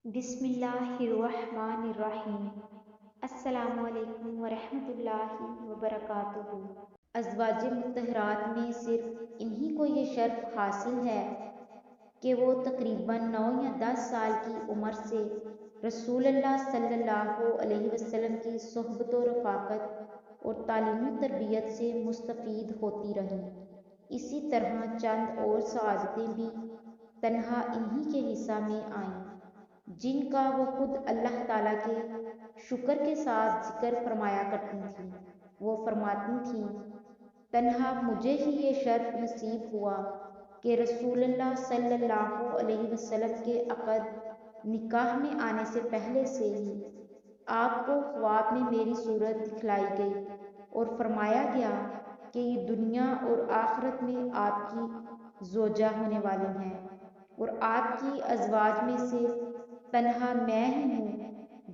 बिस्मिल्लाहिर्रहमानिर्रहीम। अस्सलामु अलैकुम वरहमतुल्लाहि वबरकातुहू। अज़वाज मुत्तहरात में सिर्फ इन्हीं को ये शर्फ हासिल है कि वो तकरीबन 9 या 10 साल की उम्र से रसूलुल्लाह सल्लल्लाहु अलैहि वसल्लम की सोहबत व रफ़ाक़त और तालीमी तरबियत से मुस्तफ़ीद होती रहीं। इसी तरह चंद और सआदतें भी तन्हा इन्हीं के हिस्सा में आईं, जिनका वो खुद अल्लाह ताला के शुक्र के साथ जिक्र फरमाया करती थीं। वो फरमाती थीं, तन्हा मुझे ही ये शर्फ नसीब हुआ कि रसूलुल्लाह सल्लल्लाहु अलैहि वसल्लम के अक़द निकाह में आने से पहले से ही आपको ख्वाब में मेरी सूरत दिखलाई गई और फरमाया गया कि ये दुनिया और आखिरत में आपकी ज़ौजा होने वाली हैं और आपकी अज़वाज में से तन्हा मैं ही हूँ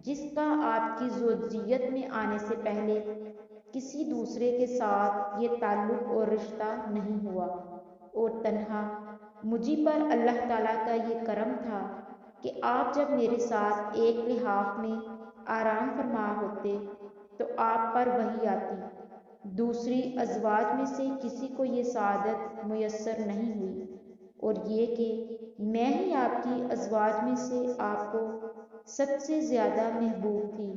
जिसका आपकी ज़ौजियत में आने से पहले किसी दूसरे के साथ ये ताल्लुक़ और रिश्ता नहीं हुआ। और तन्हा मुझी पर अल्लाह ताला का ये करम था कि आप जब मेरे साथ एक लिहाफ में आराम फरमा होते तो आप पर वही आती। दूसरी अज़वाज में से किसी को ये सआदत मुयस्सर नहीं हुई और ये कि मैं ही आपकी अज़वाज में से आपको सबसे ज़्यादा महबूब थी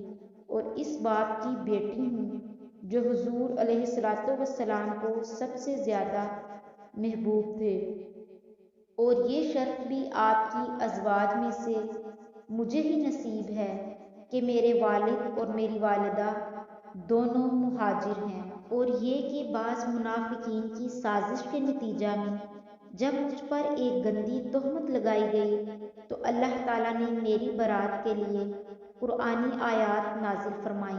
और इस बाप की बेटी हूँ जो हुज़ूर अलैहिस्सलातु वस्सलाम को सबसे ज़्यादा महबूब थे। और ये शर्फ भी आपकी अज़वाज में से मुझे ही नसीब है कि मेरे वालिद और मेरी वालिदा दोनों मुहाजिर हैं। और ये कि बाज़ मुनाफिकीन की साजिश के नतीजा में जब मुझ पर एक गंदी तोहमत लगाई गई तो अल्लाह ताला ने मेरी बरात के लिए कुरानी आयात नाजिल फरमाई,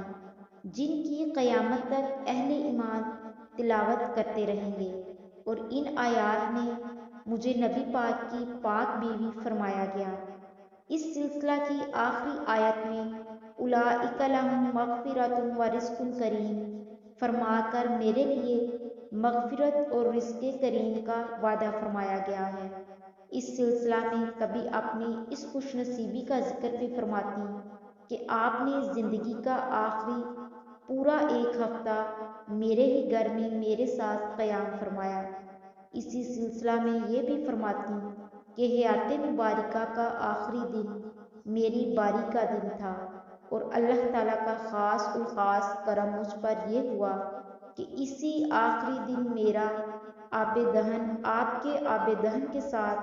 जिनकी क़यामत तक अहले ईमान तिलावत करते रहेंगे। और इन आयात में मुझे नबी पाक की पाक बीवी फरमाया गया। इस सिलसिला की आखिरी आयत में उलाइका लहुम मग़फ़िरतुन व रिज़्क़ुन करीम फरमाकर मेरे लिए मग़फ़िरत और रिज़्क़े करीम का वादा फरमाया गया है। इस सिलसिला में कभी अपनी इस खुशनसीबी का जिक्र भी फरमाती कि आपने ज़िंदगी का आखिरी पूरा एक हफ्ता मेरे ही घर में मेरे साथ क़याम फरमाया। इसी सिलसिला में ये भी फरमाती कि हयात मुबारका का आखिरी दिन मेरी बारी का दिन था और अल्लाह ताला का ख़ास उल ख़ास करम मुझ पर यह हुआ कि इसी आखिरी दिन मेरा आबे दहन आपके आबे दहन के साथ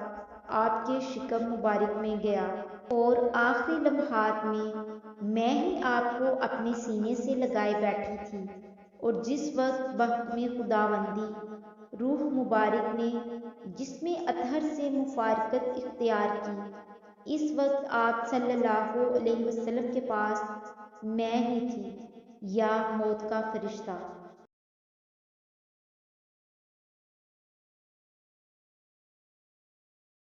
आपके शिकम मुबारक में गया और आखिरी लम्हात में मैं ही आपको अपने सीने से लगाए बैठी थी। और जिस वक्त बहक़ खुदावंदी रूह मुबारक ने जिसमें अतहर से मुफारकत इख्तियार की, इस वक्त आप सल्लल्लाहु अलैहि वसल्लम के पास मैं ही थी या मौत का फरिश्ता।